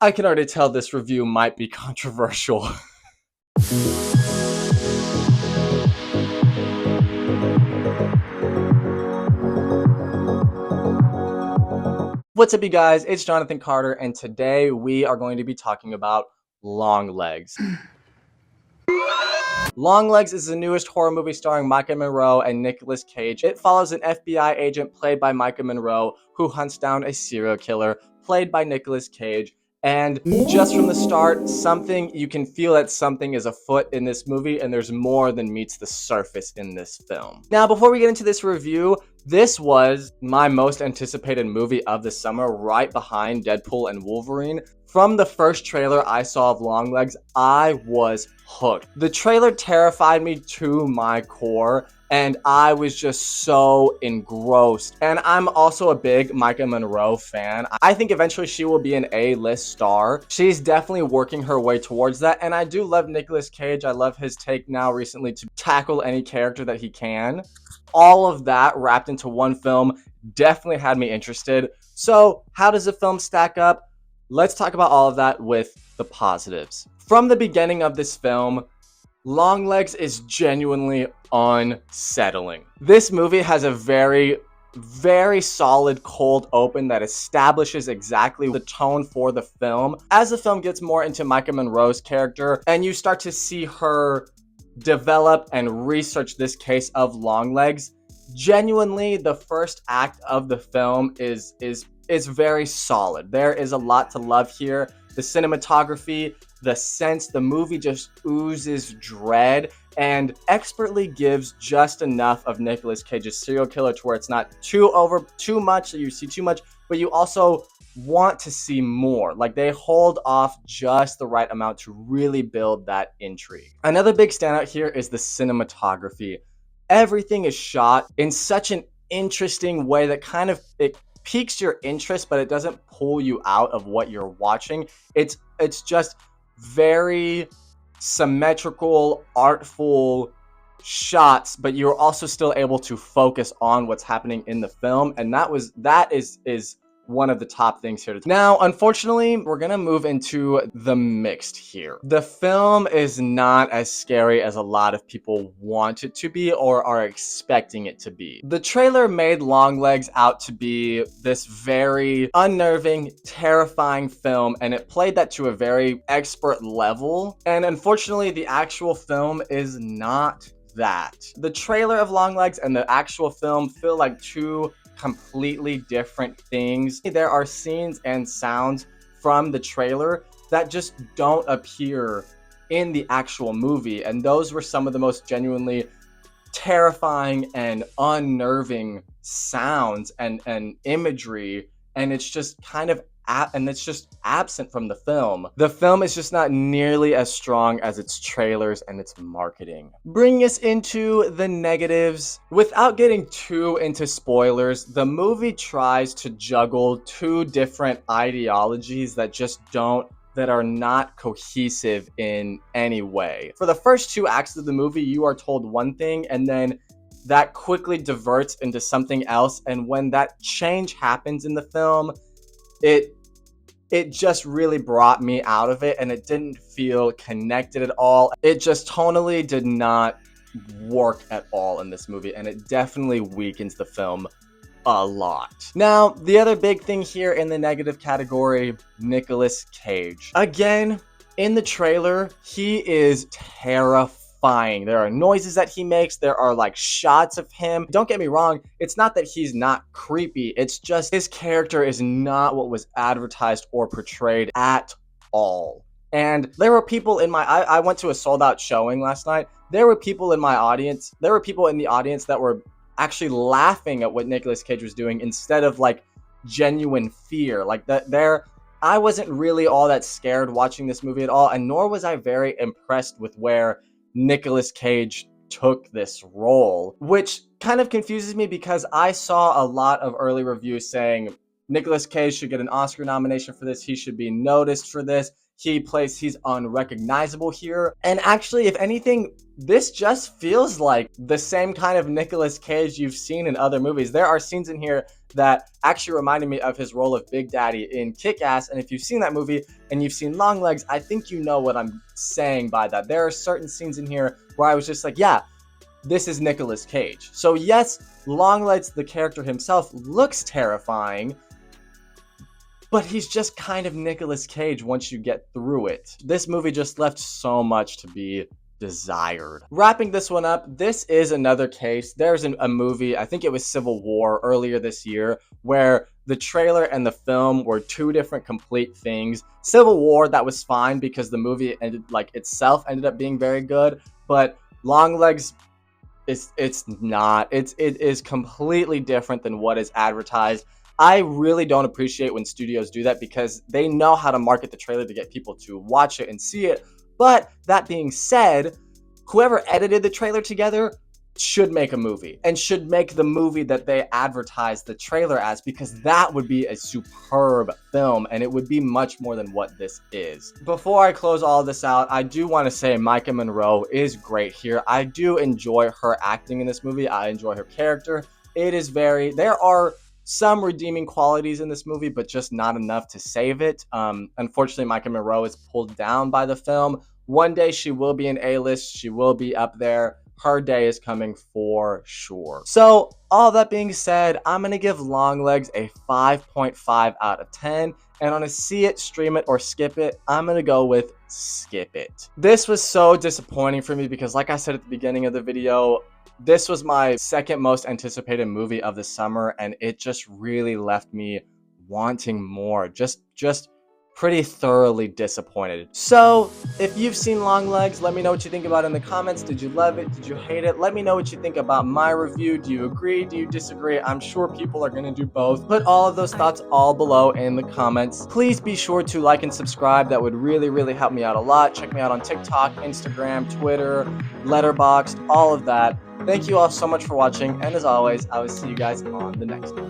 I can already tell this review might be controversial. What's up, you guys? It's Jonathan Carter, and today we are going to be talking about Longlegs. Longlegs is the newest horror movie starring Micah Monroe and Nicolas Cage. It follows an FBI agent played by Micah Monroe who hunts down a serial killer played by Nicolas Cage. And just from the start, you can feel that something is afoot in this movie, and there's more than meets the surface in this film. Now, before we get into this review, this was my most anticipated movie of the summer, right behind Deadpool and Wolverine. From the first trailer I saw of Longlegs, I was hooked. The trailer terrified me to my core, and I was just so engrossed. And I'm also a big Micah Monroe fan. I think eventually she will be an A-list star. She's definitely working her way towards that, and I do love Nicolas Cage. I love his take now recently to tackle any character that he can. All of that wrapped into one film definitely had me interested. So how does the film stack up? Let's talk about all of that with the positives. From the beginning of this film, Longlegs is genuinely unsettling. This movie has a very solid cold open that establishes exactly the tone for the film. As the film gets more into Micah Monroe's character and you start to see her develop and research this case of Longlegs, genuinely the first act of the film is very solid. There is a lot to love here. The cinematography, the sense, the movie just oozes dread and expertly gives just enough of Nicolas Cage's serial killer to where it's not too much, so you see too much, but you also want to see more. Like, they hold off just the right amount to really build that intrigue. Another big standout here is the cinematography. Everything is shot in such an interesting way that kind of it piques your interest, but it doesn't pull you out of what you're watching. It's just very symmetrical, artful shots, but you're also still able to focus on what's happening in the film, and that is one of the top things here. Now, unfortunately, we're gonna move into the mixed here. The film is not as scary as a lot of people want it to be or are expecting it to be. The trailer made Longlegs out to be this very unnerving, terrifying film, and it played that to a very expert level. And unfortunately, the actual film is not that. The trailer of Longlegs and the actual film feel like two completely different things. There are scenes and sounds from the trailer that just don't appear in the actual movie, and those were some of the most genuinely terrifying and unnerving sounds and imagery, and it's just kind of absent from the film. The film is just not nearly as strong as its trailers and its marketing. Bringing us into the negatives. Without getting too into spoilers, the movie tries to juggle two different ideologies that are not cohesive in any way. For the first two acts of the movie, you are told one thing, and then that quickly diverts into something else, and when that change happens in the film, it just really brought me out of it, and it didn't feel connected at all. It just tonally did not work at all in this movie, and it definitely weakens the film a lot. Now, the other big thing here in the negative category, Nicolas Cage. Again, in the trailer, he is terrifying. There are noises that he makes. There are like shots of him. Don't get me wrong, it's not that he's not creepy. It's just his character is not what was advertised or portrayed at all. And there were people in I went to a sold out showing last night. There were people in the audience that were actually laughing at what Nicolas Cage was doing instead of like genuine fear. Like I wasn't really all that scared watching this movie at all, and nor was I very impressed with where Nicolas Cage took this role, which kind of confuses me because I saw a lot of early reviews saying Nicolas Cage should get an Oscar nomination for this, he should be noticed for this, He's unrecognizable here. And actually, if anything, this just feels like the same kind of Nicolas Cage you've seen in other movies. There are scenes in here that actually reminded me of his role of Big Daddy in Kick-Ass. And if you've seen that movie and you've seen Longlegs, I think you know what I'm saying by that. There are certain scenes in here where I was just like, yeah, this is Nicolas Cage. So yes, Longlegs, the character himself, looks terrifying, but he's just kind of Nicolas Cage once you get through it. This movie just left so much to be desired. Wrapping this one up, this is another case. There's a movie, I think it was Civil War earlier this year, where the trailer and the film were two different complete things. Civil War, that was fine because the movie itself ended up being very good, but Longlegs, it's not. It is completely different than what is advertised. I really don't appreciate when studios do that because they know how to market the trailer to get people to watch it and see it. But that being said, whoever edited the trailer together should make a movie and should make the movie that they advertise the trailer as, because that would be a superb film and it would be much more than what this is. Before I close all this out, I do want to say Micah Monroe is great here. I do enjoy her acting in this movie. I enjoy her character. There are some redeeming qualities in this movie, but just not enough to save it. Unfortunately, Micah Monroe is pulled down by the film. One day she will be an A-list. She will be up there. Her day is coming for sure. So all that being said, I'm going to give Longlegs a 5.5 out of 10. And on a see it, stream it, or skip it, I'm going to go with skip it. This was so disappointing for me because, like I said at the beginning of the video, this was my second most anticipated movie of the summer, and it just really left me wanting more. Just pretty thoroughly disappointed. So if you've seen Longlegs, let me know what you think about it in the comments. Did you love it? Did you hate it? Let me know what you think about my review. Do you agree? Do you disagree? I'm sure people are going to do both. Put all of those thoughts all below in the comments. Please be sure to like and subscribe. That would really help me out a lot. Check me out on TikTok, Instagram, Twitter, Letterboxd, all of that. Thank you all so much for watching, and as always, I will see you guys on the next one.